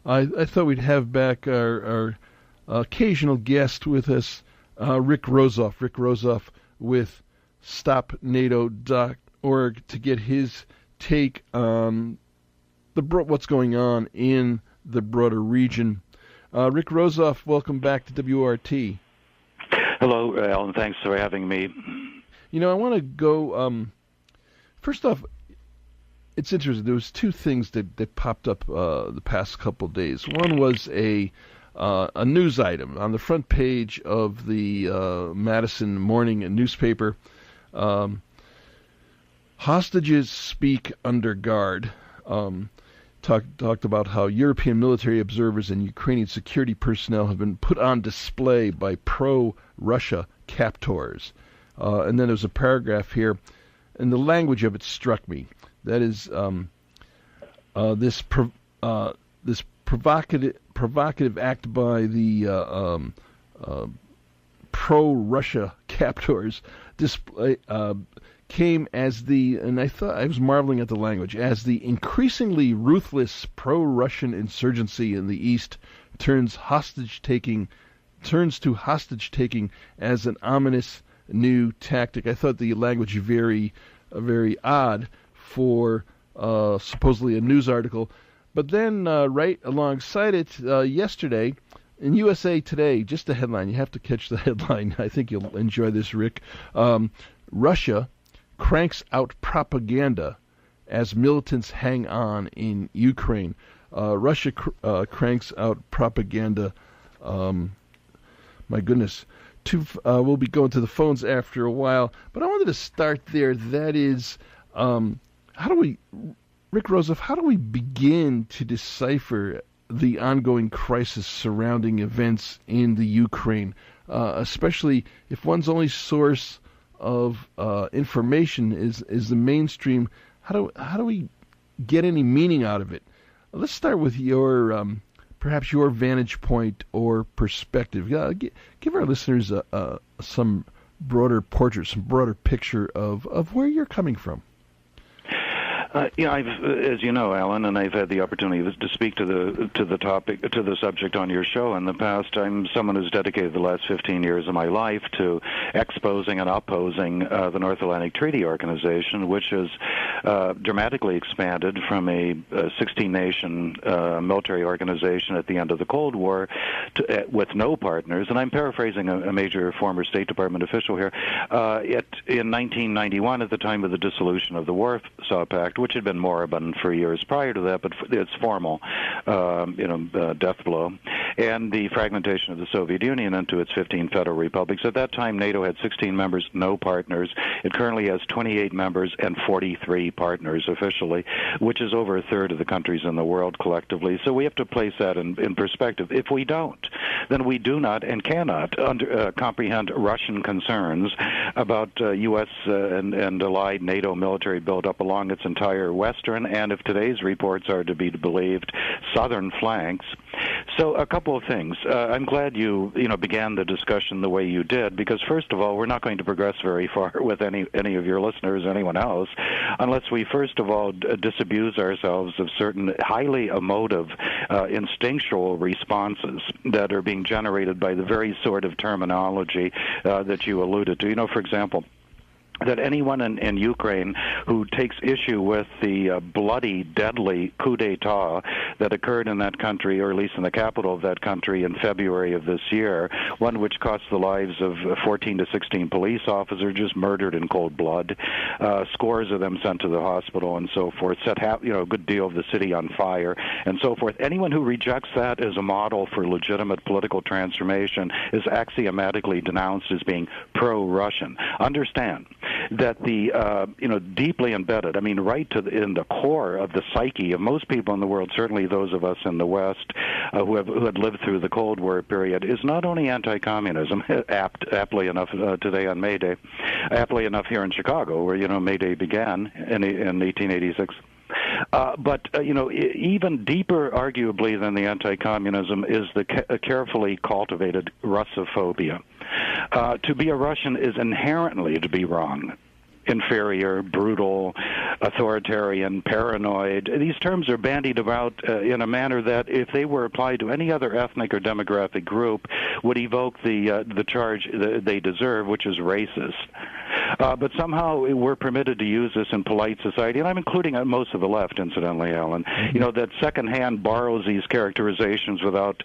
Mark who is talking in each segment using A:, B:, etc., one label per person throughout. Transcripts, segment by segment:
A: I thought we'd have back our occasional guest with us, Rick Rozoff. Rick Rozoff with StopNato.org to get his take on what's going on in the broader region. Rick Rozoff, welcome back to WORT.
B: Hello, Alan. Thanks for having me.
A: You know, I want to go, first off, it's interesting. There was two things that popped up the past couple of days. One was a news item on the front page of the Madison Morning newspaper. Hostages speak under guard. Talked about how European military observers and Ukrainian security personnel have been put on display by pro-Russia captors. And then there's a paragraph here, and the language of it struck me. That is this provocative act by the pro-Russia captors came as and I thought I was marveling at the language, as the increasingly ruthless pro-Russian insurgency in the East turns to hostage-taking as an ominous new tactic. I thought the language very odd for supposedly a news article. But then right alongside it, yesterday, in USA Today, just the headline, you have to catch the headline. I think you'll enjoy this, Rick. Russia cranks out propaganda as militants hang on in Ukraine. Russia cranks out propaganda. My goodness. We'll be going to the phones after a while, but I wanted to start there. That is, Rick Rozoff, how do we begin to decipher the ongoing crisis surrounding events in the Ukraine, especially if one's only source of information is the mainstream? How do we get any meaning out of it? Let's start with your perhaps your vantage point or perspective. Give our listeners some broader portrait, some broader picture of where you're coming from.
B: As you know, Alan, and I've had the opportunity to speak to the subject on your show in the past. I'm someone who's dedicated the last 15 years of my life to exposing and opposing the North Atlantic Treaty Organization, which has dramatically expanded from a 16-nation military organization at the end of the Cold War with no partners. And I'm paraphrasing a major former State Department official here. In 1991, at the time of the dissolution of the Warsaw Pact, which had been moribund for years prior to that, but its formal, death blow, and the fragmentation of the Soviet Union into its 15 federal republics. At that time, NATO had 16 members, no partners. It currently has 28 members and 43 partners officially, which is over a third of the countries in the world collectively. So we have to place that in perspective. If we don't, then we do not and cannot comprehend Russian concerns about U.S. and allied NATO military buildup along its entire western, and if today's reports are to be believed, southern flanks. So a couple of things. I'm glad you began the discussion the way you did, because first of all, we're not going to progress very far with any of your listeners, anyone else, unless we first of all disabuse ourselves of certain highly emotive, instinctual responses that are being generated by the very sort of terminology that you alluded to. For example, that anyone in Ukraine who takes issue with the bloody, deadly coup d'etat that occurred in that country, or at least in the capital of that country, in February of this year, one which cost the lives of 14 to 16 police officers just murdered in cold blood, scores of them sent to the hospital and so forth, set a good deal of the city on fire and so forth. Anyone who rejects that as a model for legitimate political transformation is axiomatically denounced as being pro-Russian. Understand that the deeply embedded, right in the core of the psyche of most people in the world, certainly those of us in the West who had lived through the Cold War period, is not only anti-communism, aptly enough today on May Day, aptly enough here in Chicago, where May Day began in 1886. But even deeper, arguably, than the anti-communism is the carefully cultivated Russophobia. To be a Russian is inherently to be wrong. inferior, brutal, authoritarian, paranoid. These terms are bandied about in a manner that, if they were applied to any other ethnic or demographic group, would evoke the charge they deserve, which is racist. But somehow we're permitted to use this in polite society, and I'm including most of the left, incidentally, Alan. You know, that secondhand borrows these characterizations without,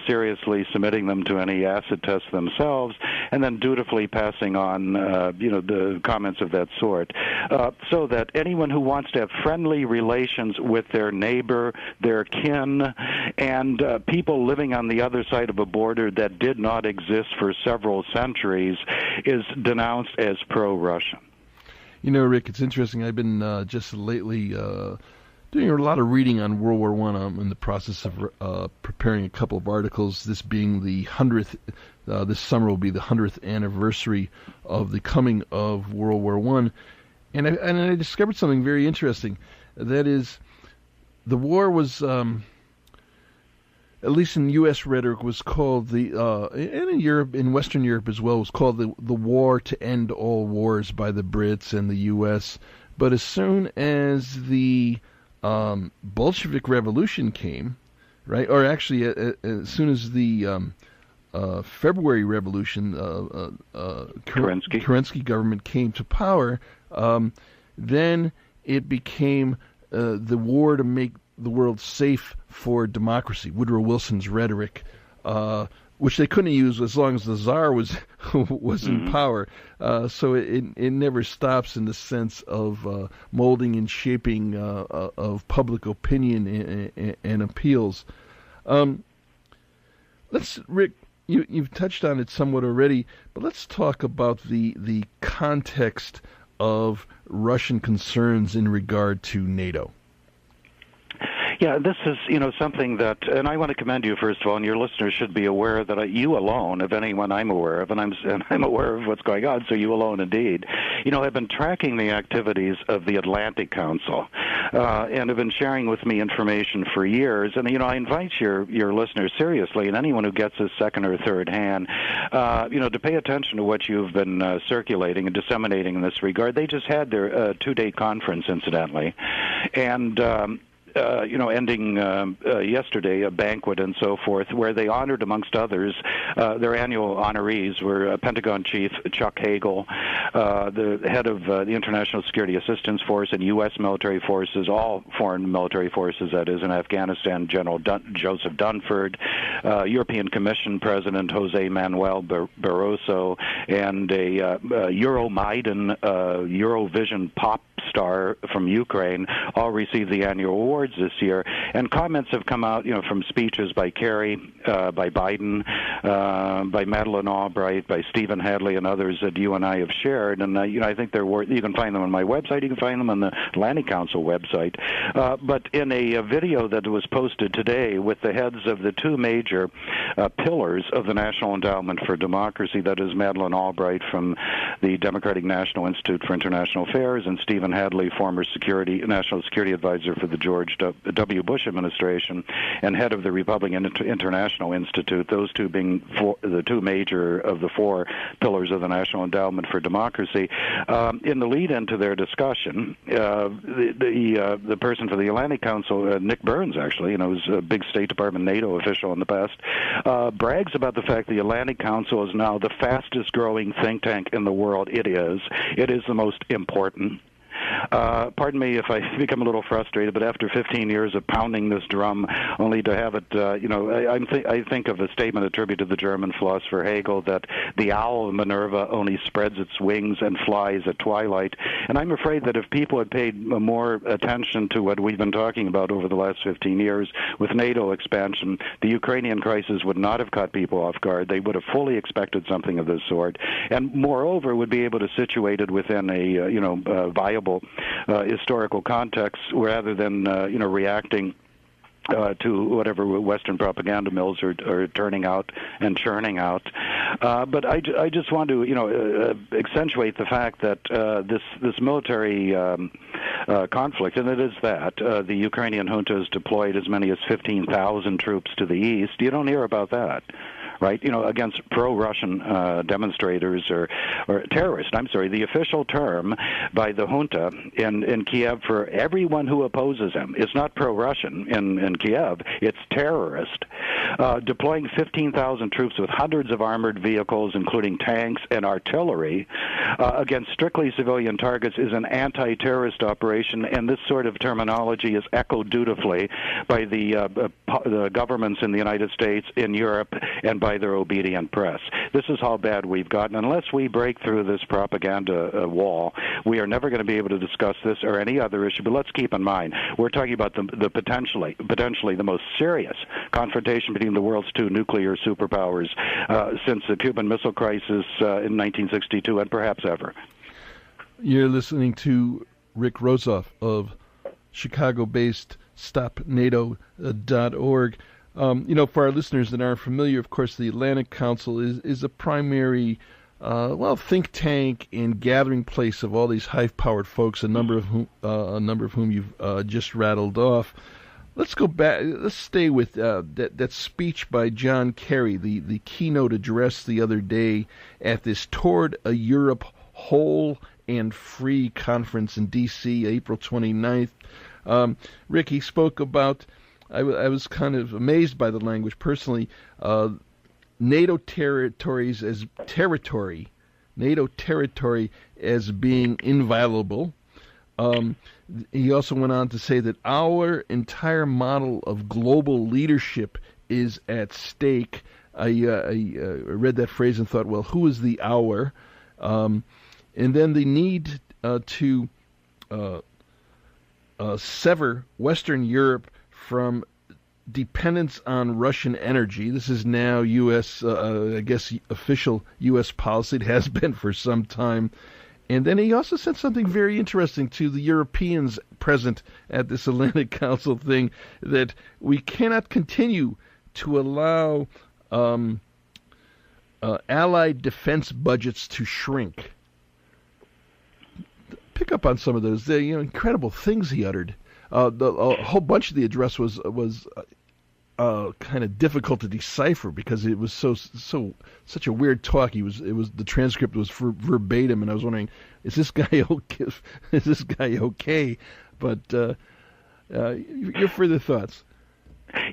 B: seriously submitting them to any acid test themselves, and then dutifully passing on, the comments of that sort, so that anyone who wants to have friendly relations with their neighbor, their kin, and people living on the other side of a border that did not exist for several centuries is denounced as pro-Russian.
A: Rick, it's interesting. I've been just lately doing a lot of reading on World War I. I'm in the process of preparing a couple of articles, this being the 100th, this summer will be the 100th anniversary of the coming of World War I. And I discovered something very interesting. That is, the war was, at least in U.S. rhetoric, was called and in Europe, in Western Europe as well, was called the war to end all wars by the Brits and the U.S. But as soon as the Bolshevik Revolution came, right, or actually as soon as the February Revolution, Kerensky government came to power, then it became the war to make the world safe for democracy, Woodrow Wilson's rhetoric, which they couldn't use as long as the Tsar was in power. So it never stops in the sense of molding and shaping of public opinion and appeals. Rick, you've touched on it somewhat already, but let's talk about the context of Russian concerns in regard to NATO.
B: Yeah, this is, something that, and I want to commend you, first of all, and your listeners should be aware that you alone, of anyone I'm aware of, and I'm aware of what's going on, so you alone indeed, have been tracking the activities of the Atlantic Council, and have been sharing with me information for years. And, I invite your listeners seriously, and anyone who gets this second or third hand, to pay attention to what you've been circulating and disseminating in this regard. They just had their two-day conference, incidentally, and ending yesterday, a banquet and so forth, where they honored, amongst others, their annual honorees were Pentagon Chief Chuck Hagel, the head of the International Security Assistance Force and U.S. military forces, all foreign military forces, that is, in Afghanistan, General Joseph Dunford, European Commission President Jose Manuel Barroso, and a Euromaidan Eurovision pop star from Ukraine, all received the annual awards this year. And comments have come out, from speeches by Kerry, by Biden, by Madeleine Albright, by Stephen Hadley, and others that you and I have shared. And I think they're worth. You can find them on my website. You can find them on the Atlantic Council website. But in a video that was posted today with the heads of the two major pillars of the National Endowment for Democracy, that is Madeleine Albright from the Democratic National Institute for International Affairs, and Stephen Hadley, former National Security Advisor for the George W. Bush administration and head of the Republican International Institute, those two being the two major of the four pillars of the National Endowment for Democracy. In the lead-in to their discussion, the person for the Atlantic Council, Nick Burns, actually, who's a big State Department NATO official in the past, brags about the fact the Atlantic Council is now the fastest-growing think tank in the world. It is. It is the most important. Pardon me if I become a little frustrated, but after 15 years of pounding this drum, only to have it, I think of a statement attributed to the German philosopher Hegel that the owl Minerva only spreads its wings and flies at twilight. And I'm afraid that if people had paid more attention to what we've been talking about over the last 15 years with NATO expansion, the Ukrainian crisis would not have caught people off guard. They would have fully expected something of this sort, and moreover would be able to situate it within a viable historical context rather than reacting to whatever Western propaganda mills are turning out and churning out. But I just want to accentuate the fact that this military conflict, and it is that the Ukrainian junta has deployed as many as 15,000 troops to the east. You don't hear about that. right? Against pro-Russian demonstrators or terrorists. I'm sorry, the official term by the junta in Kiev for everyone who opposes him is not pro-Russian in Kiev, it's terrorist. Deploying 15,000 troops with hundreds of armored vehicles, including tanks and artillery, against strictly civilian targets is an anti-terrorist operation, and this sort of terminology is echoed dutifully by the governments in the United States, in Europe, and by their obedient press. This is how bad we've gotten. Unless we break through this propaganda wall, we are never going to be able to discuss this or any other issue. But let's keep in mind, we're talking about the potentially the most serious confrontation between the world's two nuclear superpowers since the Cuban Missile Crisis in 1962 and perhaps ever.
A: You're listening to Rick Rozoff of Chicago-based StopNato.org. For our listeners that aren't familiar, of course, the Atlantic Council is a primary, think tank and gathering place of all these high-powered folks, a number of whom you've just rattled off. Let's go back. Let's stay with that speech by John Kerry, the keynote address the other day at this Toward a Europe Whole and Free conference in D.C., April 29th. Rick, he spoke about, I was kind of amazed by the language personally, NATO territory as being inviolable. He also went on to say that our entire model of global leadership is at stake. I read that phrase and thought, well, who is the our? And then the need to sever Western Europe from dependence on Russian energy. This is now U.S., official U.S. policy. It has been for some time. And then he also said something very interesting to the Europeans present at this Atlantic Council thing, that we cannot continue to allow Allied defense budgets to shrink. Pick up on some of those incredible things he uttered. A whole bunch of the address was kind of difficult to decipher because it was such a weird talk. The transcript was verbatim, and I was wondering, is this guy okay? Is this guy okay? But your further thoughts.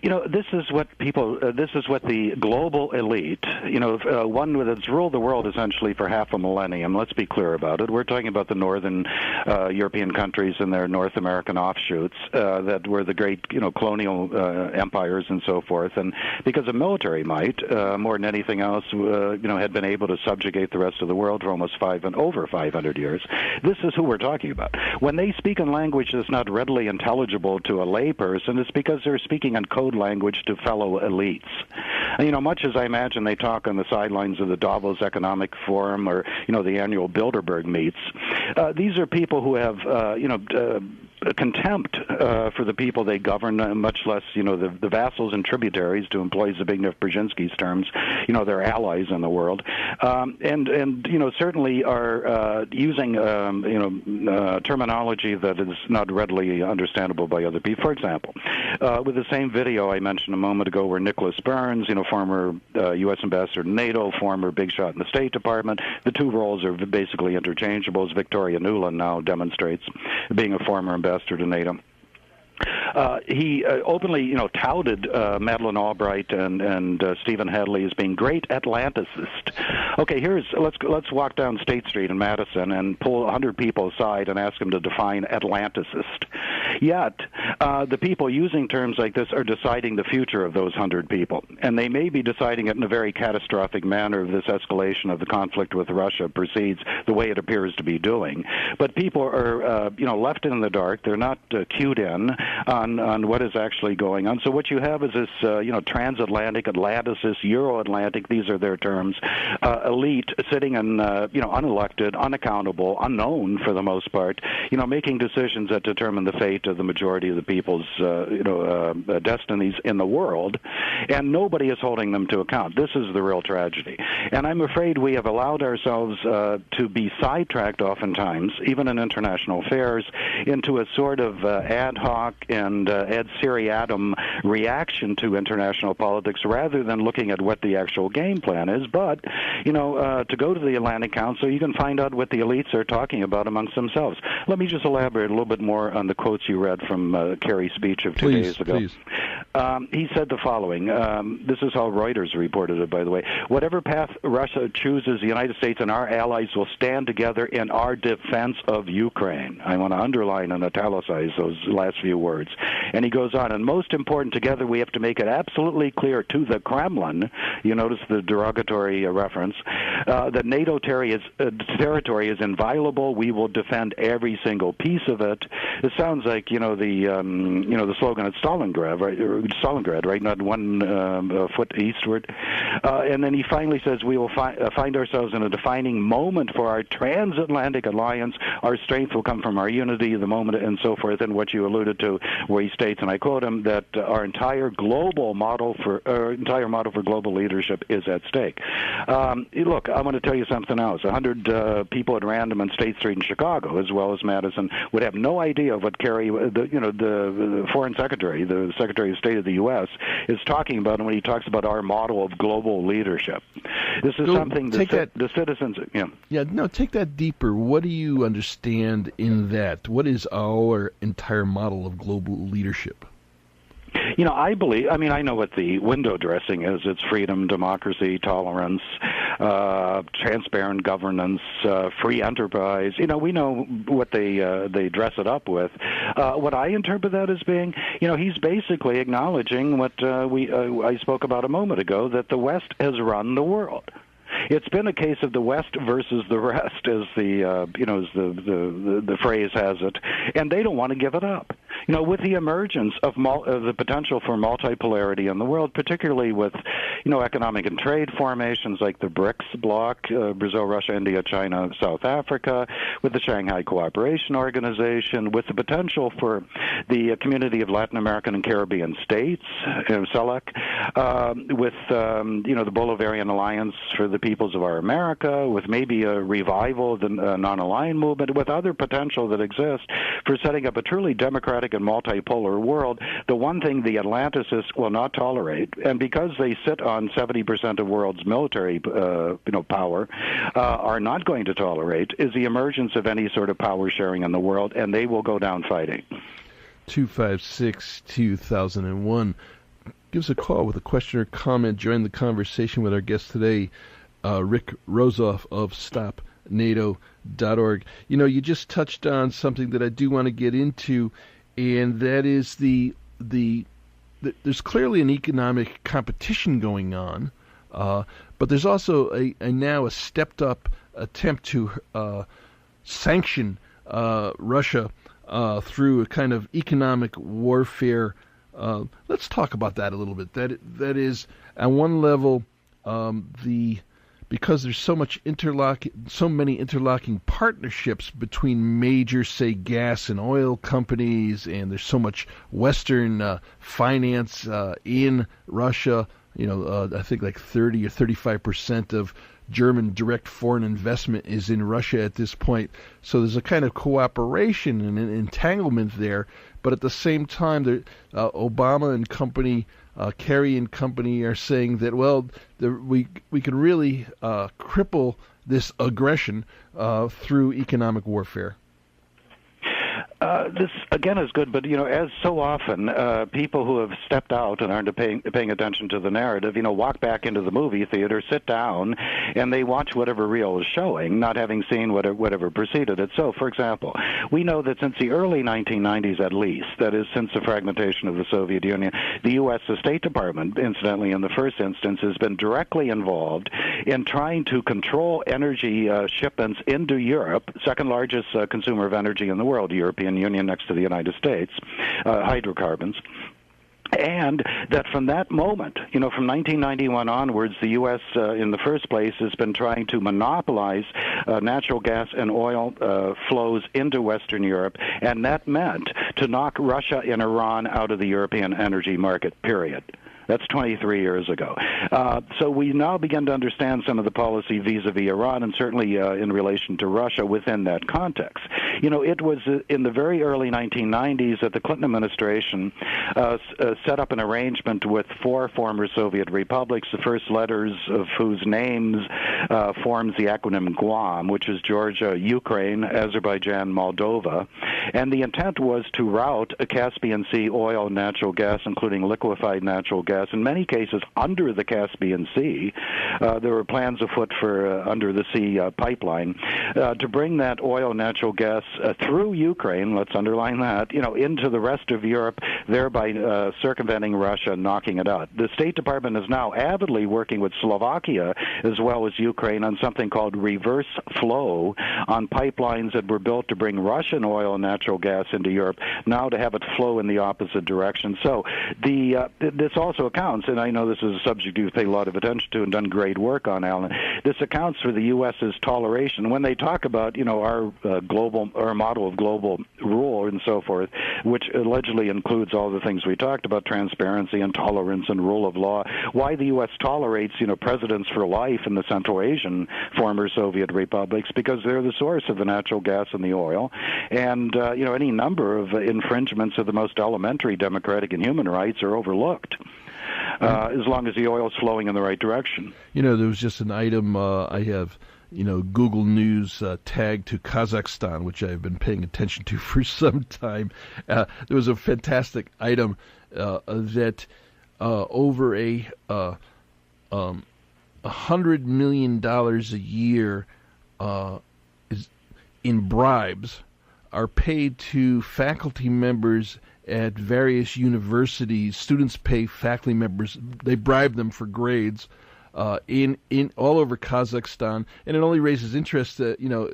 B: This is what the global elite, one that's ruled the world essentially for half a millennium. Let's be clear about it. We're talking about the northern European countries and their North American offshoots that were the great, colonial empires and so forth. And because of military might, more than anything else, had been able to subjugate the rest of the world for almost over 500 years. This is who we're talking about. When they speak in language that's not readily intelligible to a layperson, it's because they're speaking in code language to fellow elites. Much as I imagine they talk on the sidelines of the Davos Economic Forum or, the annual Bilderberg meets, these are people who have, contempt for the people they govern, much less, the vassals and tributaries, to employ Zbigniew Brzezinski's terms, their allies in the world, and certainly are using, terminology that is not readily understandable by other people. For example, with the same video I mentioned a moment ago where Nicholas Burns, former U.S. ambassador to NATO, former big shot in the State Department, the two roles are basically interchangeable, as Victoria Nuland now demonstrates, being a former ambassador to NATO. He openly, touted Madeleine Albright and Stephen Hadley as being great Atlanticists. Okay, let's walk down State Street in Madison and pull 100 people aside and ask them to define Atlanticist. Yet, the people using terms like this are deciding the future of those 100 people, and they may be deciding it in a very catastrophic manner if this escalation of the conflict with Russia proceeds the way it appears to be doing. But people are, left in the dark. They're not cued in on what is actually going on. So what you have is this, transatlantic, Atlanticist, Euro-Atlantic, these are their terms, elite sitting in, unelected, unaccountable, unknown for the most part, making decisions that determine the fate impact of the majority of the people's destinies in the world, and nobody is holding them to account. This is the real tragedy. And I'm afraid we have allowed ourselves to be sidetracked oftentimes, even in international affairs, into a sort of ad hoc and ad seriatim reaction to international politics rather than looking at what the actual game plan is. But, to go to the Atlantic Council, you can find out what the elites are talking about amongst themselves. Let me just elaborate a little bit more on the quotes you read from Kerry's speech of 2 days ago.
A: Please.
B: He said the following. This is how Reuters reported it, by the way. Whatever path Russia chooses, the United States and our allies will stand together in our defense of Ukraine. I want to underline and italicize those last few words. And he goes on, and most important, together we have to make it absolutely clear to the Kremlin, you notice the derogatory reference, that NATO territory is inviolable. We will defend every single piece of it. It sounds like, the slogan at Stalingrad, right? Not one foot eastward. And then he finally says, we will find ourselves in a defining moment for our transatlantic alliance. Our strength will come from our unity, the moment, and so forth, and what you alluded to, where he states, and I quote him, that our entire model for global leadership is at stake. Look, I want to tell you something else. 100 people at random on State Street in Chicago, as well as Madison, would have no idea of what Kerry, the Foreign Secretary, the Secretary of State of the U.S., is talking about when he talks about our model of global leadership. This is something that the citizens...
A: Take that deeper. What do you understand in that? What is our entire model of global leadership?
B: I know what the window dressing is. It's freedom, democracy, tolerance, transparent governance, free enterprise. We know what they dress it up with. What I interpret that as being, he's basically acknowledging what I spoke about a moment ago, that the West has run the world. It's been a case of the West versus the rest, as the phrase has it, and they don't want to give it up. With the emergence of the potential for multipolarity in the world, particularly with, economic and trade formations like the BRICS bloc, Brazil, Russia, India, China, South Africa, with the Shanghai Cooperation Organization, with the potential for the community of Latin American and Caribbean states, CELAC, with, the Bolivarian Alliance for the Peoples of Our America, with maybe a revival of the non-aligned movement, with other potential that exists for setting up a truly democratic and multipolar world. The one thing the Atlanticists will not tolerate, and because they sit on 70% of world's military power, are not going to tolerate, is the emergence of any sort of power sharing in the world, and they will go down fighting.
A: 256-2001. Give us a call with a question or comment. Join the conversation with our guest today, Rick Rozoff of Stop NATO.org. You just touched on something that I do want to get into, and that is there's clearly an economic competition going on, but there's also now a stepped up attempt to sanction Russia through a kind of economic warfare. Let's talk about that a little bit. That is, at one level, because there's so many interlocking partnerships between major, say, gas and oil companies, and there's so much Western finance in Russia. I think like 30 or 35% of German direct foreign investment is in Russia at this point. So there's a kind of cooperation and an entanglement there. But at the same time, Obama and company, Kerry and company are saying that, we could really cripple this aggression through economic warfare.
B: This, again, is good, but, as so often, people who have stepped out and aren't paying attention to the narrative, walk back into the movie theater, sit down, and they watch whatever reel is showing, not having seen whatever preceded it. So, for example, we know that since the early 1990s at least, that is, since the fragmentation of the Soviet Union, the U.S. State Department, incidentally, in the first instance, has been directly involved in trying to control energy shipments into Europe, second largest consumer of energy in the world, European Union next to the United States, hydrocarbons. And that from that moment, from 1991 onwards, the U.S. In the first place has been trying to monopolize natural gas and oil flows into Western Europe, and that meant to knock Russia and Iran out of the European energy market, period. That's 23 years ago. So we now begin to understand some of the policy vis-a-vis Iran, and certainly in relation to Russia within that context. It was in the very early 1990s that the Clinton administration set up an arrangement with 4 former Soviet republics, the first letters of whose names forms the acronym GUAM, which is Georgia, Ukraine, Azerbaijan, Moldova. And the intent was to route a Caspian Sea oil and natural gas, including liquefied natural gas, in many cases under the Caspian Sea. There were plans afoot for under-the-sea pipeline to bring that oil and natural gas through Ukraine, let's underline that, into the rest of Europe, thereby circumventing Russia and knocking it out. The State Department is now avidly working with Slovakia as well as Ukraine on something called reverse flow on pipelines that were built to bring Russian oil and natural gas into Europe, now to have it flow in the opposite direction. So this also accounts, and I know this is a subject you've paid a lot of attention to and done great work on, Alan. This accounts for the U.S.'s toleration. When they talk about, our our model of global rule and so forth, which allegedly includes all the things we talked about, transparency and tolerance and rule of law, why the U.S. tolerates, presidents for life in the Central Asian former Soviet republics, because they're the source of the natural gas and the oil, and any number of infringements of the most elementary democratic and human rights are overlooked. As long as the oil is flowing in the right direction.
A: There was just an item I have, Google News tagged to Kazakhstan, which I've been paying attention to for some time. There was a fantastic item that over $100 million a year is in bribes are paid to faculty members at various universities. Students pay faculty members. They bribe them for grades in all over Kazakhstan, and it only raises interest,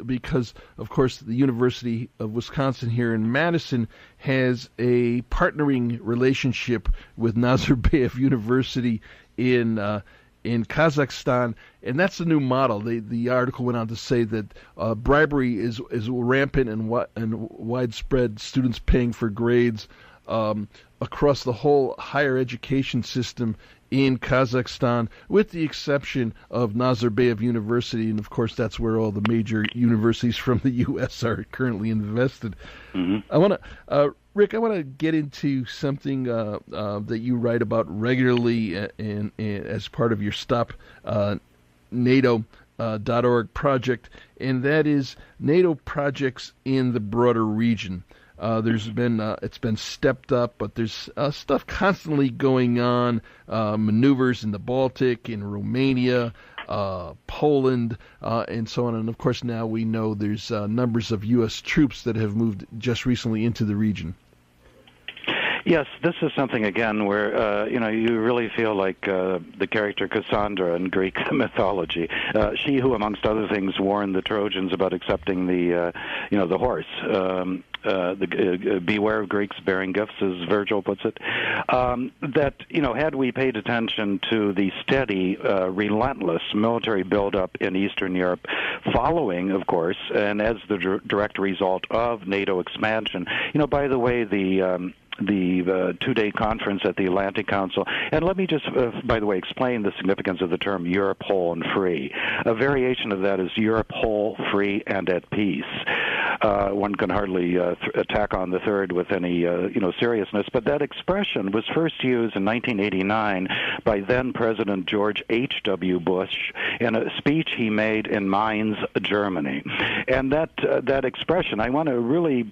A: because of course the University of Wisconsin here in Madison has a partnering relationship with Nazarbayev University in Kazakhstan, and that's the new model. The article went on to say that bribery is rampant and widespread. Students paying for grades across the whole higher education system in Kazakhstan, with the exception of Nazarbayev University, and of course that's where all the major universities from the U.S. are currently invested. Mm-hmm. Rick, I want to get into something that you write about regularly as part of your Stop NATO.org project, and that is NATO projects in the broader region. There's been it's been stepped up, but there's stuff constantly going on, maneuvers in the Baltic, in Romania, Poland, and so on. And of course now we know there's numbers of U.S. troops that have moved just recently into the region.
B: Yes, this is something, again, where, you really feel like the character Cassandra in Greek mythology. She who, amongst other things, warned the Trojans about accepting the horse. Beware of Greeks bearing gifts, as Virgil puts it. That, had we paid attention to the steady, relentless military buildup in Eastern Europe, following, of course, and as the direct result of NATO expansion, by the way, the 2-day conference at the Atlantic Council. And let me just, by the way, explain the significance of the term Europe whole and free. A variation of that is Europe whole, free, and at peace. One can hardly attack on the third with any seriousness, but that expression was first used in 1989 by then President George H.W. Bush in a speech he made in Mainz, Germany. And that expression, I want to really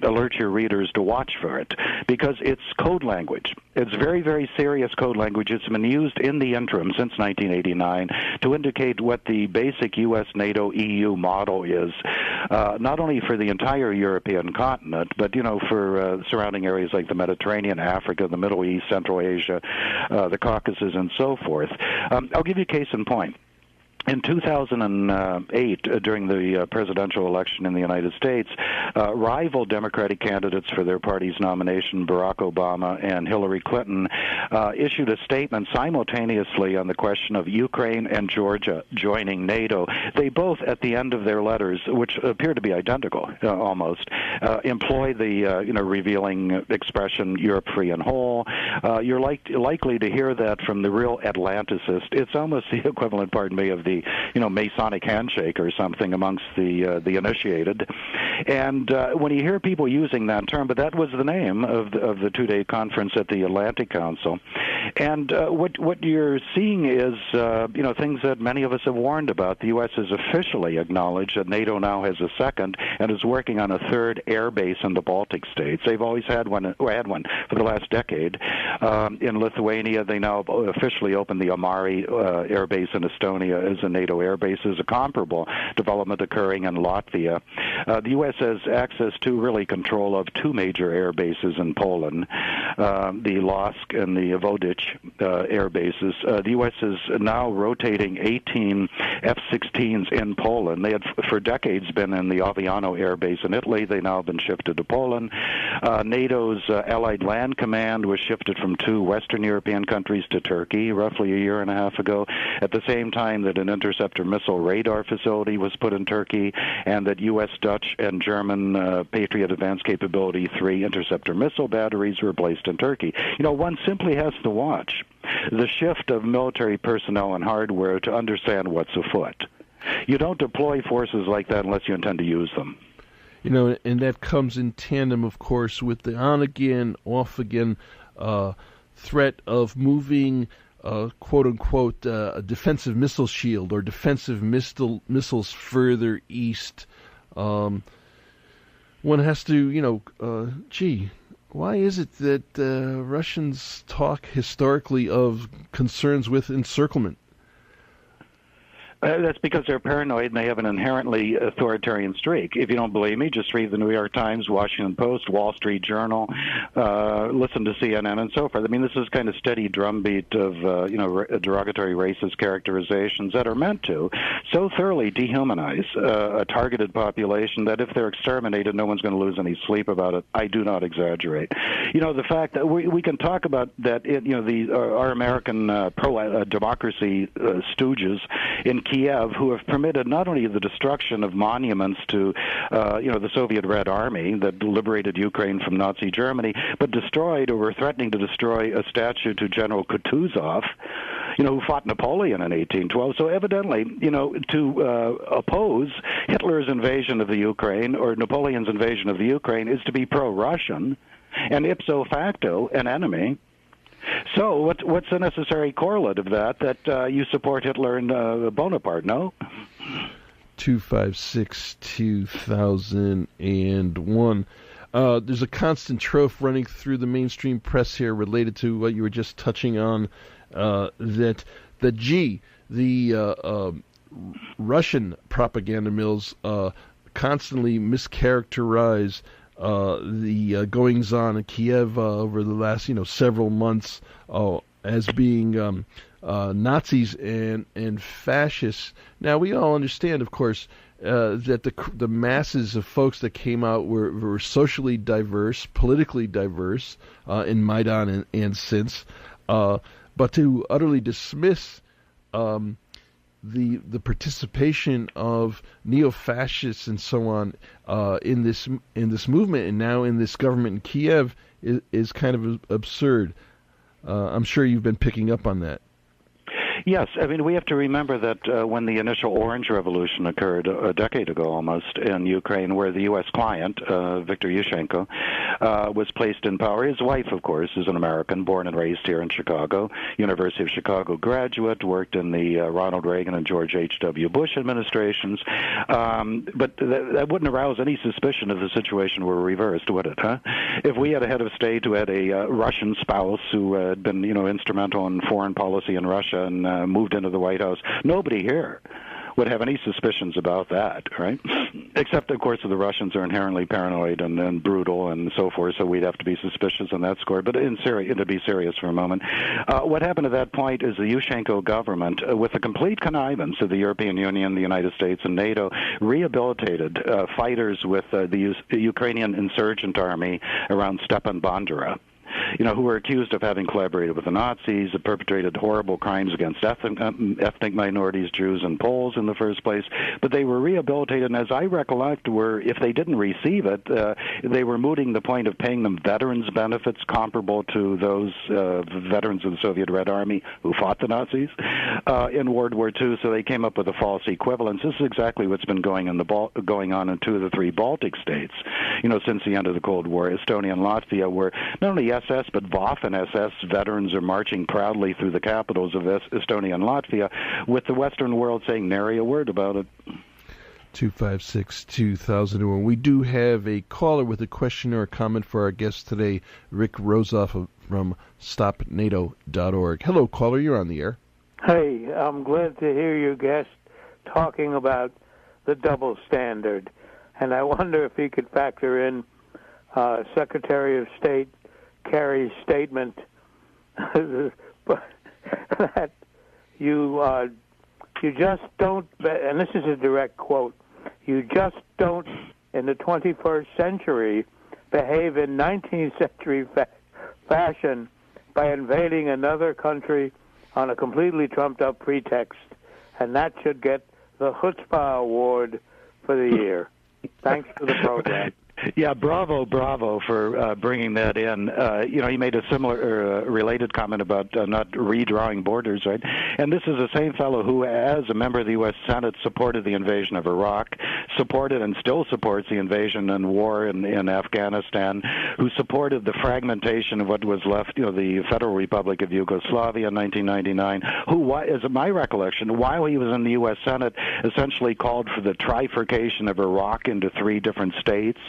B: alert your readers to watch for it, because it's code language. It's very, very serious code language. It's been used in the interim since 1989 to indicate what the basic U.S., NATO, EU model is, not only for the entire European continent, but, for surrounding areas like the Mediterranean, Africa, the Middle East, Central Asia, the Caucasus, and so forth. I'll give you a case in point. In 2008, during the presidential election in the United States, rival Democratic candidates for their party's nomination, Barack Obama and Hillary Clinton, issued a statement simultaneously on the question of Ukraine and Georgia joining NATO. They both, at the end of their letters, which appear to be identical almost, employ the revealing expression "Europe free and whole." You're likely to hear that from the real Atlanticist. It's almost the equivalent, pardon me, of the Masonic handshake or something amongst the initiated. And when you hear people using that term, but that was the name of the two-day conference at the Atlantic Council. And what you're seeing is things that many of us have warned about. The U.S. has officially acknowledged that NATO now has a second and is working on a third air base in the Baltic states. They've always had one for the last decade. In Lithuania, they now officially opened the Amari air base in Estonia as a NATO air base. Is a comparable development occurring in Latvia. The U.S. has access to, really control of, two major air bases in Poland, the Lodz and the Wojciech air bases. The U.S. is now rotating 18 F-16s in Poland. They had for decades been in the Aviano air base in Italy. They now have been shifted to Poland. NATO's Allied Land Command was shifted from two Western European countries to Turkey roughly a year and a half ago, at the same time that an interceptor missile radar facility was put in Turkey, and that U.S., Dutch, and German Patriot Advanced Capability 3 interceptor missile batteries were placed in Turkey. One simply has to watch the shift of military personnel and hardware to understand what's afoot. You don't deploy forces like that unless you intend to use them.
A: And that comes in tandem, of course, with the on-again, off-again threat of moving quote-unquote a defensive missile shield or defensive missiles further east. One has to, why is it that Russians talk historically of concerns with encirclement?
B: That's because they're paranoid and they have an inherently authoritarian streak. If you don't believe me, just read the New York Times, Washington Post, Wall Street Journal, listen to CNN and so forth. I mean, this is kind of steady drumbeat of, derogatory racist characterizations that are meant to so thoroughly dehumanize a targeted population that if they're exterminated, no one's going to lose any sleep about it. I do not exaggerate. The fact that we can talk about that, our American pro-democracy stooges in Kiev, who have permitted not only the destruction of monuments to, the Soviet Red Army that liberated Ukraine from Nazi Germany, but destroyed or were threatening to destroy a statue to General Kutuzov, who fought Napoleon in 1812. So evidently, to oppose Hitler's invasion of the Ukraine or Napoleon's invasion of the Ukraine is to be pro-Russian and ipso facto an enemy. So what's the necessary correlate of that you support Hitler and Bonaparte, no?
A: 256-2001. There's a constant trope running through the mainstream press here related to what you were just touching on, that the Russian propaganda mills constantly mischaracterize the goings-on in Kiev over the last, several months as being Nazis and fascists. Now, we all understand, of course, that the masses of folks that came out were socially diverse, politically diverse in Maidan and since. But to utterly dismiss the participation of neo-fascists and so on in this movement and now in this government in Kiev is kind of absurd. I'm sure you've been picking up on that.
B: Yes, I mean, we have to remember that when the initial Orange Revolution occurred a decade ago almost in Ukraine, where the U.S. client, Viktor Yushchenko, was placed in power. His wife, of course, is an American, born and raised here in Chicago, University of Chicago graduate, worked in the Ronald Reagan and George H.W. Bush administrations. But that wouldn't arouse any suspicion if the situation were reversed, would it, huh? If we had a head of state who had a Russian spouse who had been, instrumental in foreign policy in Russia and moved into the White House, nobody here would have any suspicions about that, right? Except, of course, the Russians are inherently paranoid and brutal and so forth, so we'd have to be suspicious on that score. But to be serious for a moment, what happened at that point is the Yushchenko government, with the complete connivance of the European Union, the United States, and NATO, rehabilitated fighters with the Ukrainian insurgent army around Stepan Bandera, who were accused of having collaborated with the Nazis, perpetrated horrible crimes against ethnic minorities, Jews and Poles in the first place. But they were rehabilitated, and as I recollect, if they didn't receive it, they were mooting the point of paying them veterans' benefits comparable to those veterans of the Soviet Red Army who fought the Nazis in World War II. So they came up with a false equivalence. This is exactly what's been going on in two of the three Baltic states, since the end of the Cold War. Estonia and Latvia were not only SS, but Waffen-SS veterans are marching proudly through the capitals of Estonia and Latvia, with the Western world saying nary a word about it.
A: 256-2001. We do have a caller with a question or a comment for our guest today, Rick Rozoff from StopNato.org. Hello, caller. You're on the air.
C: Hey, I'm glad to hear your guest talking about the double standard. And I wonder if he could factor in Secretary of State Kerry's statement that you just don't, and this is a direct quote, you just don't, in the 21st century, behave in 19th century fashion by invading another country on a completely trumped-up pretext, and that should get the Chutzpah Award for the year. Thanks for the program.
B: Yeah, bravo for bringing that in. He made a similar related comment about not redrawing borders, right? And this is the same fellow who, as a member of the U.S. Senate, supported the invasion of Iraq, supported and still supports the invasion and war in Afghanistan, who supported the fragmentation of what was left, the Federal Republic of Yugoslavia in 1999, who, as my recollection, while he was in the U.S. Senate, essentially called for the trifurcation of Iraq into three different states.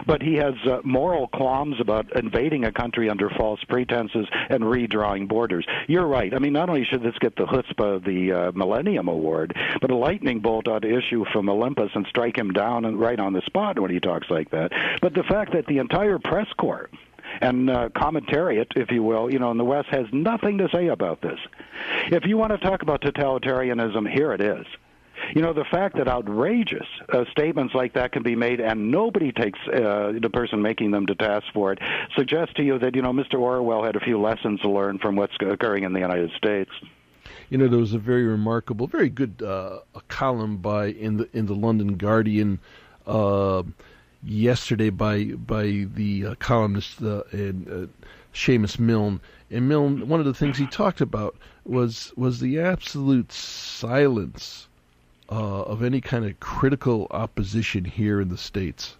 B: But he has moral qualms about invading a country under false pretenses and redrawing borders. You're right. I mean, not only should this get the chutzpah of the Millennium Award, but a lightning bolt ought to issue from Olympus and strike him down and right on the spot when he talks like that. But the fact that the entire press corps and commentariat, if you will, in the West has nothing to say about this. If you want to talk about totalitarianism, here it is. The fact that outrageous statements like that can be made and nobody takes the person making them to task for it suggests to you that, Mr. Orwell had a few lessons to learn from what's occurring in the United States.
A: There was a very remarkable, very good a column in the London Guardian yesterday by the columnist Seamus Milne. And Milne, one of the things he talked about was the absolute silence of any kind of critical opposition here in the States.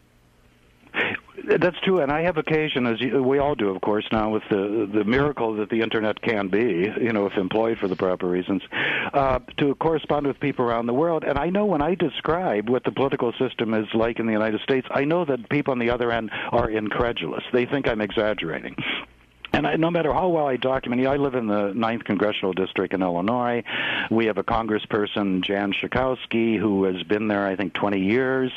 B: That's true, and I have occasion, as we all do, of course, now with the miracle that the Internet can be, if employed for the proper reasons, to correspond with people around the world. And I know when I describe what the political system is like in the United States, I know that people on the other end are incredulous. They think I'm exaggerating. And no matter how well I document, I live in the 9th Congressional District in Illinois. We have a congressperson, Jan Schakowsky, who has been there, I think, 20 years.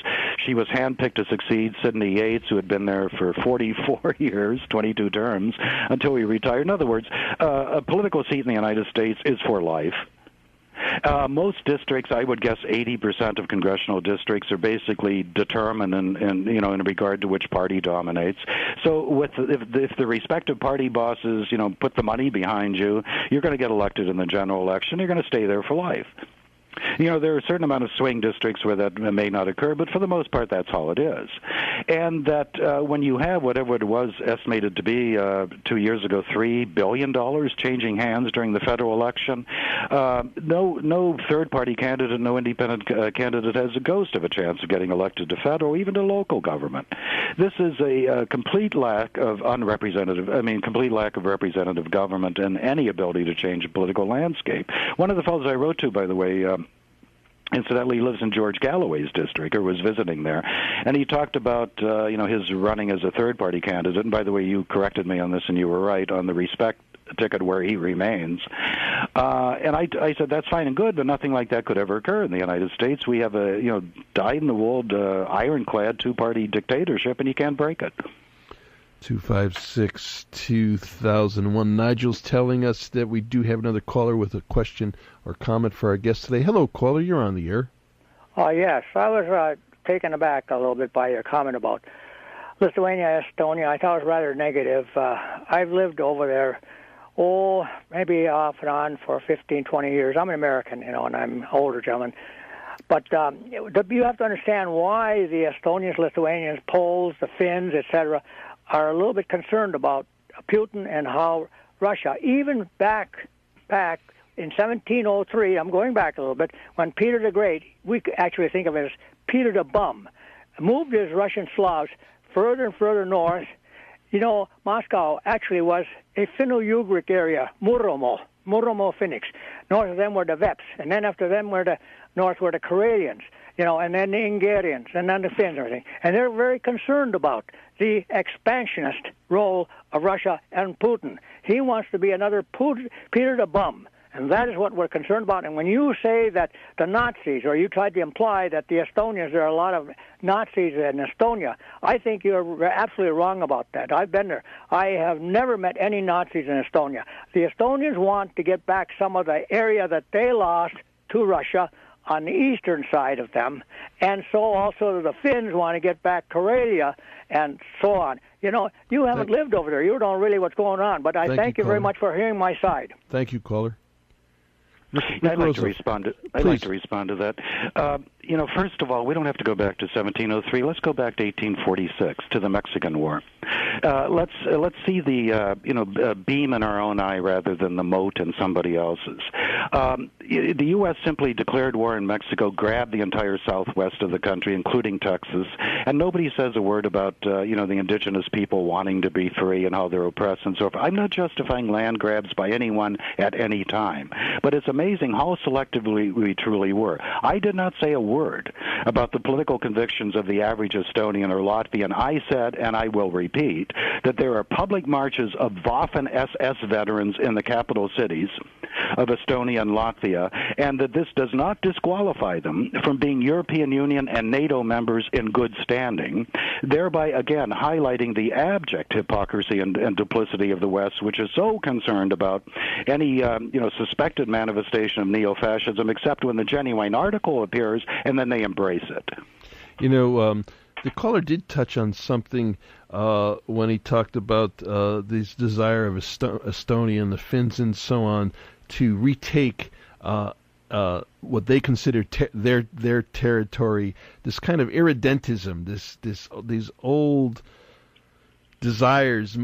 B: She was handpicked to succeed Sidney Yates, who had been there for 44 years, 22 terms, until he retired. In other words, a political seat in the United States is for life. Most districts, I would guess 80% of congressional districts are basically determined in regard to which party dominates. So if the respective party bosses, put the money behind you, you're going to get elected in the general election. You're going to stay there for life. There are a certain amount of swing districts where that may not occur, but for the most part, that's how it is. And that when you have whatever it was estimated to be 2 years ago, $3 billion changing hands during the federal election, no third-party candidate, no independent candidate has a ghost of a chance of getting elected to federal, even to local government. This is a complete lack of complete lack of representative government and any ability to change a political landscape. One of the fellows I wrote to, by the way, incidentally, lives in George Galloway's district, or was visiting there, and he talked about his running as a third-party candidate. And by the way, you corrected me on this, and you were right on the Respect ticket where he remains. And I said, that's fine and good, but nothing like that could ever occur in the United States. We have a dyed-in-the-wool, ironclad two-party dictatorship, and you can't break it.
A: 256-2001. Nigel's telling us that we do have another caller with a question or comment for our guest today. Hello, caller. You're on the air.
D: Yes. I was taken aback a little bit by your comment about Lithuania, Estonia. I thought it was rather negative. I've lived over there, maybe off and on for 15, 20 years. I'm an American, and I'm an older gentleman. But you have to understand why the Estonians, Lithuanians, Poles, the Finns, etc., are a little bit concerned about Putin and how Russia, even back in 1703, I'm going back a little bit, when Peter the Great, we actually think of it as Peter the Bum, moved his Russian Slavs further and further north. Moscow actually was a Finno-Ugric area, Muromo Finnics. North of them were the Veps, and then after them north were the Karelians, and then the Ingarians, and then the Finns and everything. And they're very concerned about the expansionist role of Russia and Putin. He wants to be another Peter the Bum. And that is what we're concerned about. And when you say that the Nazis, or you tried to imply that the Estonians, there are a lot of Nazis in Estonia, I think you're absolutely wrong about that. I've been there. I have never met any Nazis in Estonia. The Estonians want to get back some of the area that they lost to Russia on the eastern side of them, and so also the Finns want to get back Karelia and so on. You haven't lived over there. You don't know really what's going on, but I thank you very much for hearing my side.
A: Thank you, caller.
B: I'd like to respond to that. First of all, we don't have to go back to 1703. Let's go back to 1846, to the Mexican War. Let's see the beam in our own eye rather than the mote in somebody else's. The U.S. simply declared war in Mexico, grabbed the entire southwest of the country, including Texas, and nobody says a word about the indigenous people wanting to be free and how they're oppressed and so forth. I'm not justifying land grabs by anyone at any time, but it's amazing how selectively we truly were. I did not say a word about the political convictions of the average Estonian or Latvian. I said, and I will repeat, that there are public marches of Waffen SS veterans in the capital cities of Estonia and Latvia, and that this does not disqualify them from being European Union and NATO members in good standing, thereby again highlighting the abject hypocrisy and duplicity of the West, which is so concerned about any suspected manifestation of neo-fascism, except when the genuine article appears, and then they embrace it.
A: The caller did touch on something when he talked about this desire of Estonia and the Finns and so on to retake what they consider their territory. This kind of irredentism, these old desires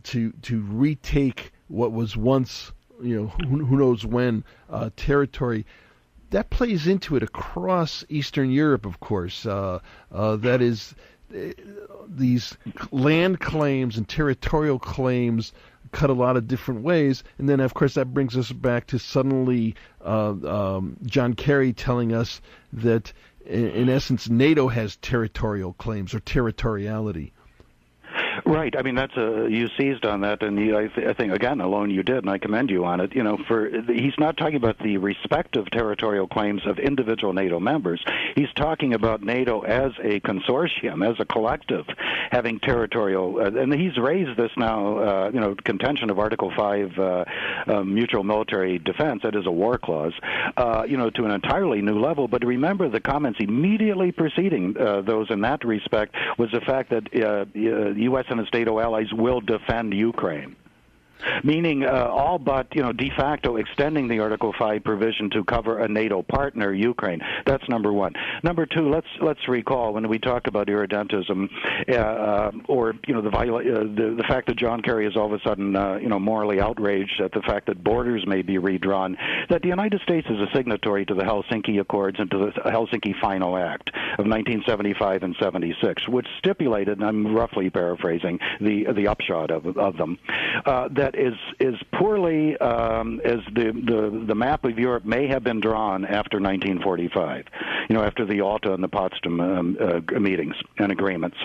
A: to retake what was once, who knows when, territory. That plays into it across Eastern Europe, of course. That is, these land claims and territorial claims cut a lot of different ways. And then, of course, that brings us back to suddenly John Kerry telling us that, in essence, NATO has territorial claims or territoriality.
B: Right. I mean, you seized on that, and I think, again, alone you did, and I commend you on it. He's not talking about the respective territorial claims of individual NATO members. He's talking about NATO as a consortium, as a collective, having territorial, and he's raised this now, contention of Article 5, mutual military defense, that is a war clause, to an entirely new level. But remember, the comments immediately preceding those in that respect was the fact that U.S. and its NATO allies will defend Ukraine, meaning all but de facto extending the Article 5 provision to cover a NATO partner, Ukraine. That's number one. Number two, let's recall when we talk about irredentism, or the fact that John Kerry is all of a sudden morally outraged at the fact that borders may be redrawn, that the United States is a signatory to the Helsinki Accords and to the Helsinki Final Act of 1975 and 76, which stipulated, and I'm roughly paraphrasing the upshot of them, that that is poorly as the map of Europe may have been drawn after 1945, after the Alta and the Potsdam meetings and agreements.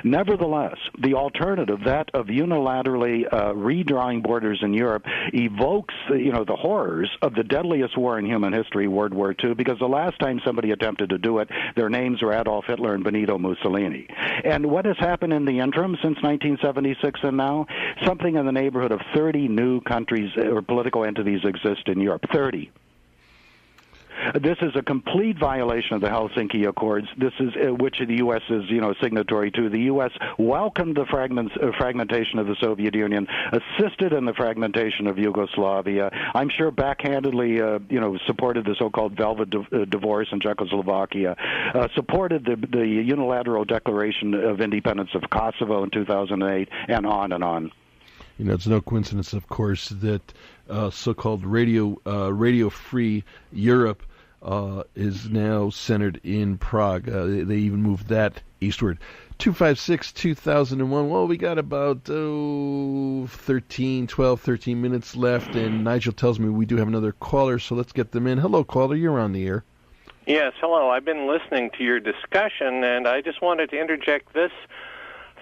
B: Nevertheless, the alternative, that of unilaterally redrawing borders in Europe, evokes the horrors of the deadliest war in human history, World War II, because the last time somebody attempted to do it, their names were Adolf Hitler and Benito Mussolini. And what has happened in the interim since 1976 and now? Something in the neighborhood of 30 new countries or political entities exist in Europe. 30. This is a complete violation of the Helsinki Accords. This is which the U.S. is, signatory to. The U.S. welcomed the fragmentation of the Soviet Union, assisted in the fragmentation of Yugoslavia. I'm sure backhandedly, supported the so-called Velvet Divorce in Czechoslovakia, supported the unilateral declaration of independence of Kosovo in 2008, and on and on.
A: It's no coincidence, of course, that so-called radio-free Europe is now centered in Prague. They even moved that eastward. 256-2001. Well, we got about 12, 13 minutes left, and Nigel tells me we do have another caller, so let's get them in. Hello, caller. You're on the air.
E: Yes, hello. I've been listening to your discussion, and I just wanted to interject this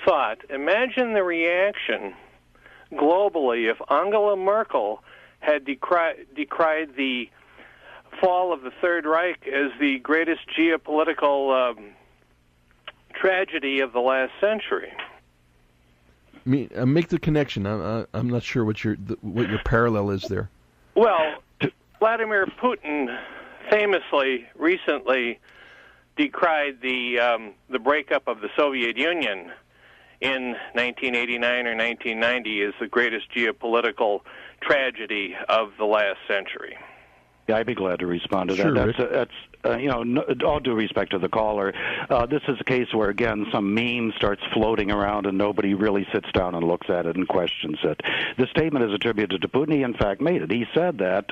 E: thought. Imagine the reaction globally if Angela Merkel had decried the fall of the Third Reich as the greatest geopolitical tragedy of the last century.
A: Make the connection. I'm not sure what your parallel is there.
E: Well, Vladimir Putin famously recently decried the breakup of the Soviet Union in 1989 or 1990 as the greatest geopolitical tragedy of the last century.
B: Yeah, I'd be glad to respond to that.
A: Sure,
B: That's all due respect to the caller, this is a case where, again, some meme starts floating around and nobody really sits down and looks at it and questions it. The statement is attributed to Putin. He, in fact, made it. He said that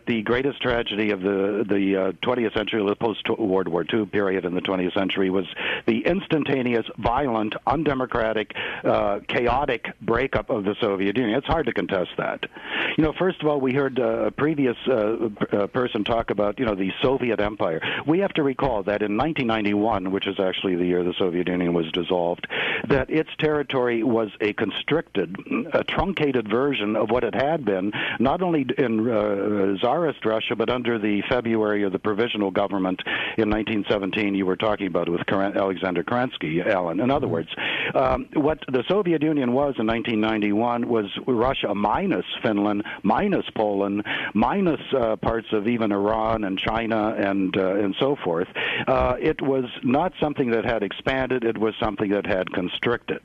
B: the greatest tragedy of the 20th century, the post-World War II period in the 20th century, was the instantaneous, violent, undemocratic, chaotic breakup of the Soviet Union. It's hard to contest that. First of all, we heard a previous person talk about, the Soviet Empire. We have to recall that in 1991, which is actually the year the Soviet Union was dissolved, that its territory was a constricted, a truncated version of what it had been, not only in Tsarist Russia, but under the February of the provisional government in 1917 you were talking about with Alexander Kerensky, Alan. In other words, what the Soviet Union was in 1991 was Russia minus Finland, minus Poland, minus parts of even Iran and China and so forth. It was not something that had expanded. It was something that had constricted.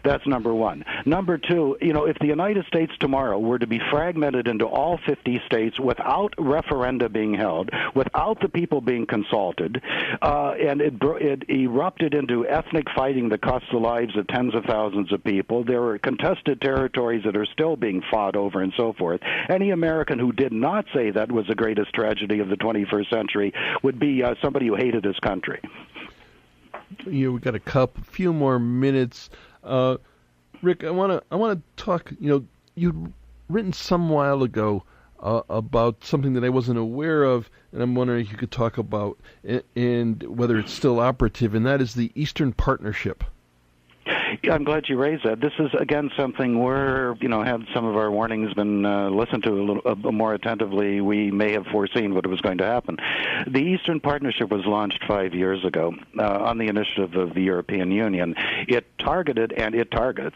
B: That's number one. Number two, if the United States tomorrow were to be fragmented into all 50 states without referenda being held, without the people being consulted, and it erupted into ethnic fighting that cost the lives of tens of thousands of people, there were contested territories that are still being fought over and so forth, any American who did not say that was the greatest tragedy of the 21st century would be somebody who hated his country.
A: We got a few more minutes. Rick, I want to talk. You'd written some while ago about something that I wasn't aware of, and I'm wondering if you could talk about and whether it's still operative, and that is the Eastern Partnership.
B: Yeah, I'm glad you raised that. This is, again, something where, had some of our warnings been listened to a little more attentively, we may have foreseen what was going to happen. The Eastern Partnership was launched 5 years ago on the initiative of the European Union. It targeted, and it targets,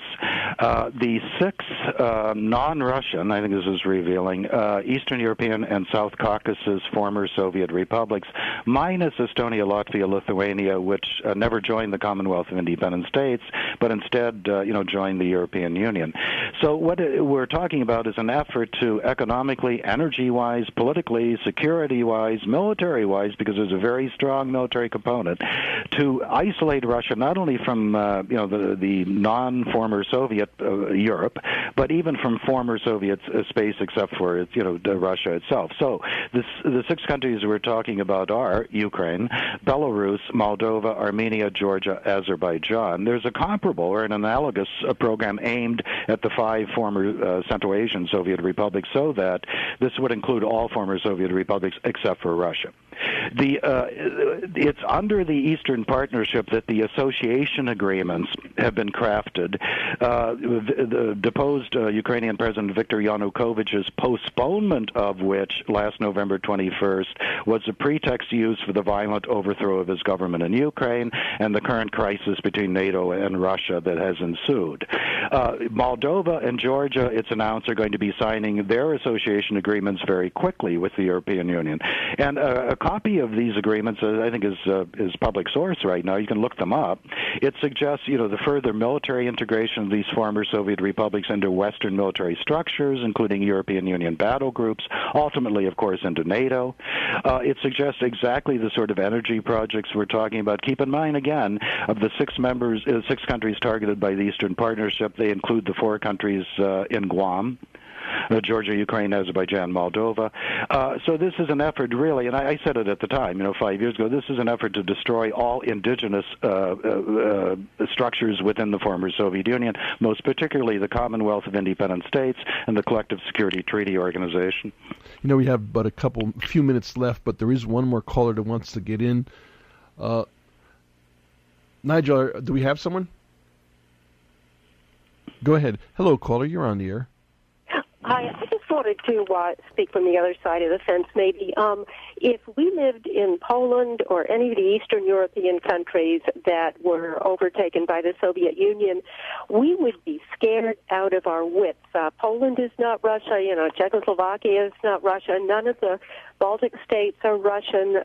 B: the six non-Russian, I think this is revealing, Eastern European and South Caucasus former Soviet republics, minus Estonia, Latvia, Lithuania, which never joined the Commonwealth of Independent States, but instead, joined the European Union. So what we're talking about is an effort to economically, energy-wise, politically, security-wise, military-wise, because there's a very strong military component, to isolate Russia not only from, the non-former Soviet Europe, but even from former Soviet space, except for Russia itself. So the six countries we're talking about are Ukraine, Belarus, Moldova, Armenia, Georgia, Azerbaijan. There's a comparable comparable or an analogous program aimed at the 5 former Central Asian Soviet republics, so that this would include all former Soviet republics except for Russia. It's under the Eastern Partnership that the association agreements have been crafted. The deposed Ukrainian President Viktor Yanukovych's postponement of which last November 21st was a pretext used for the violent overthrow of his government in Ukraine and the current crisis between NATO and Russia that has ensued. Moldova and Georgia, it's announced, are going to be signing their association agreements very quickly with the European Union. And a copy of these agreements, I think, is public source right now. You can look them up. It suggests, the further military integration of these former Soviet republics into Western military structures, including European Union battle groups, ultimately, of course, into NATO. It suggests exactly the sort of energy projects we're talking about. Keep in mind, again, of the 6 countries targeted by the Eastern Partnership, they include the 4 countries in Guam. Georgia, Ukraine, Azerbaijan, Moldova. So this is an effort, really, and I said it at the time, 5 years ago, this is an effort to destroy all indigenous structures within the former Soviet Union, most particularly the Commonwealth of Independent States and the Collective Security Treaty Organization.
A: We have but a few minutes left, but there is one more caller that wants to get in. Nigel, do we have someone? Go ahead. Hello, caller, you're on the air.
F: Hi, I just wanted to speak from the other side of the fence, maybe. If we lived in Poland or any of the Eastern European countries that were overtaken by the Soviet Union, we would be scared out of our wits. Poland is not Russia, Czechoslovakia is not Russia, none of the Baltic states are Russian.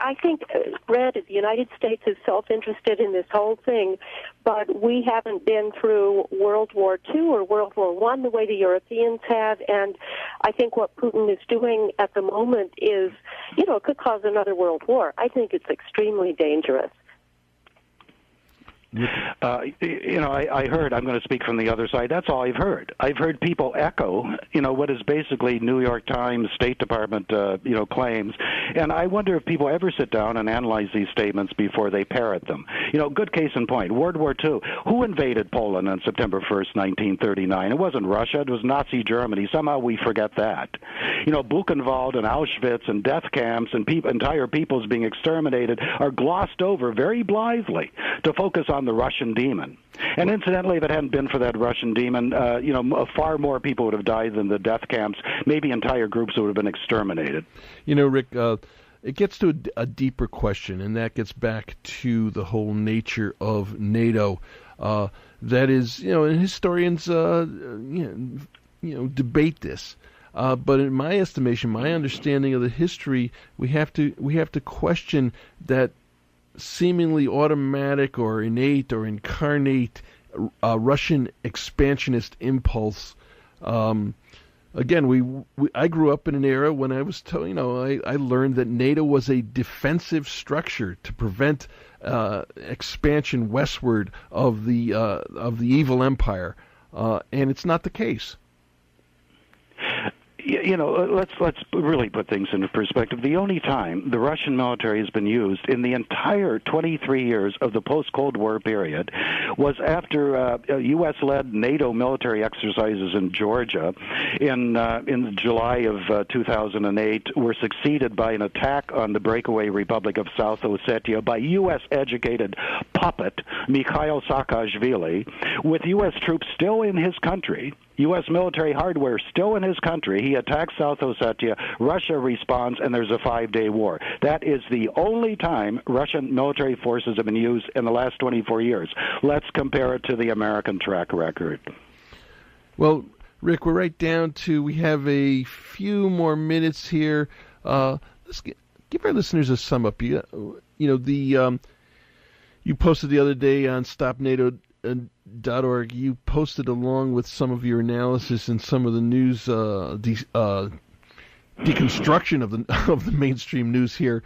F: I think, granted, the United States is self-interested in this whole thing, but we haven't been through World War II or World War I the way the Europeans have, and I think what Putin is doing at the moment is, it could cause another world war. I think it's extremely dangerous.
B: I heard, I'm going to speak from the other side, that's all I've heard. I've heard people echo, what is basically New York Times, State Department, claims. And I wonder if people ever sit down and analyze these statements before they parrot them. Good case in point, World War II. Who invaded Poland on September 1st, 1939? It wasn't Russia, it was Nazi Germany. Somehow we forget that. Buchenwald and Auschwitz and death camps and entire peoples being exterminated are glossed over very blithely to focus on the Russian demon. And incidentally, if it hadn't been for that Russian demon, far more people would have died than the death camps. Maybe entire groups would have been exterminated.
A: Rick, it gets to a deeper question, and that gets back to the whole nature of NATO. That is, and historians, debate this. But in my estimation, my understanding of the history, we have to question that seemingly automatic or innate or incarnate Russian expansionist impulse. Again, I grew up in an era when I was told, I learned that NATO was a defensive structure to prevent expansion westward of the evil empire, and it's not the case.
B: Let's really put things into perspective. The only time the Russian military has been used in the entire 23 years of the post-Cold War period was after U.S.-led NATO military exercises in Georgia in July of 2008 were succeeded by an attack on the breakaway Republic of South Ossetia by U.S.-educated puppet Mikhail Saakashvili, with U.S. troops still in his country, U.S. military hardware still in his country. He attacks South Ossetia, Russia responds, and there's a 5-day war. That is the only time Russian military forces have been used in the last 24 years. Let's compare it to the American track record.
A: Well, Rick, we're right down to, we have a few more minutes here. Let's give our listeners a sum up. You posted the other day on StopNato.org, you posted along with some of your analysis and some of the news deconstruction of the mainstream news here.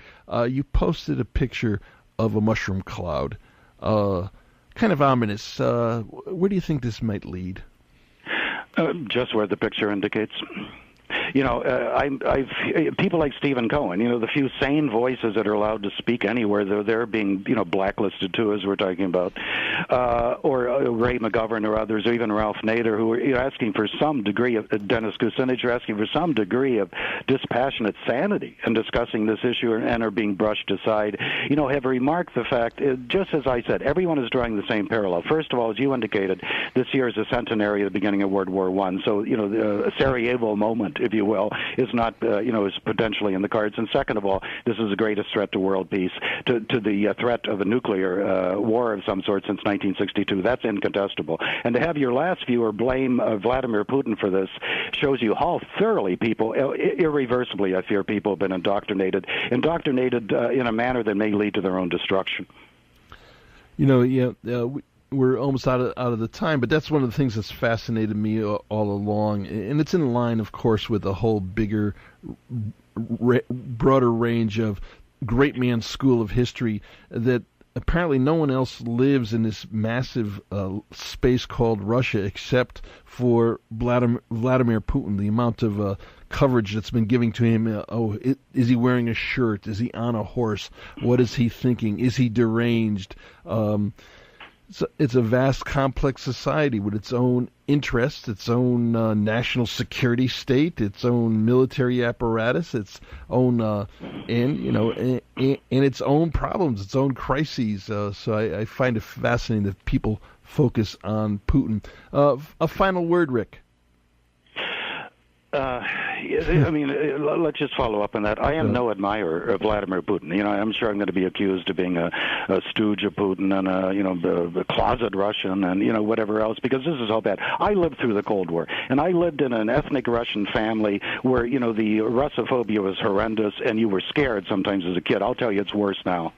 A: You posted a picture of a mushroom cloud, kind of ominous. Where do you think this might lead?
B: Just where the picture indicates. I've people like Stephen Cohen, the few sane voices that are allowed to speak anywhere, they're being, blacklisted too, as we're talking about, or Ray McGovern or others, or even Ralph Nader, who are asking for some degree of, Dennis Kucinich, are asking for some degree of dispassionate sanity in discussing this issue and are being brushed aside, have remarked the fact, just as I said, everyone is drawing the same parallel. First of all, as you indicated, this year is a centenary of the beginning of World War I. So, the Sarajevo moment, if you will, is not, is potentially in the cards. And second of all, this is the greatest threat to world peace, to the threat of a nuclear war of some sort since 1962. That's incontestable. And to have your last viewer blame Vladimir Putin for this shows you how thoroughly people, irreversibly, I fear, people have been indoctrinated in a manner that may lead to their own destruction.
A: We're almost out of the time, but that's one of the things that's fascinated me all along, and it's in line, of course, with a whole bigger, broader range of great man's school of history that apparently no one else lives in this massive space called Russia except for Vladimir Putin. The amount of coverage that's been given to him. Is he wearing a shirt? Is he on a horse? What is he thinking? Is he deranged? It's a vast, complex society with its own interests, its own national security state, its own military apparatus, its own and its own problems, its own crises. So I find it fascinating that people focus on Putin. A final word, Rick.
B: Let's just follow up on that. I am no admirer of Vladimir Putin. I'm sure I'm going to be accused of being a stooge of Putin and a closet Russian and whatever else, because this is all bad. I lived through the Cold War, and I lived in an ethnic Russian family where the Russophobia was horrendous, and you were scared sometimes as a kid. I'll tell you, it's worse now.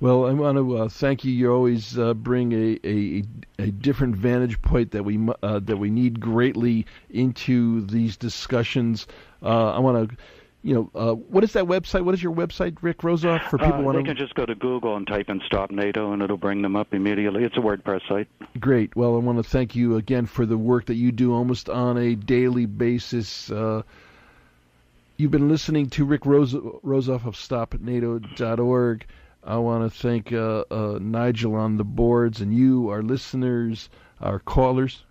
A: Well, I want to thank you. You always bring a different vantage point that we need greatly into these discussions. I want to, what is that website? What is your website, Rick Rozoff? For people
B: they can just go to Google and type in "Stop NATO" and it'll bring them up immediately. It's a WordPress site. Great.
A: Well, I want to thank you again for the work that you do almost on a daily basis. You've been listening to Rick Rozoff of StopNato.org. I want to thank Nigel on the boards and you, our listeners, our callers.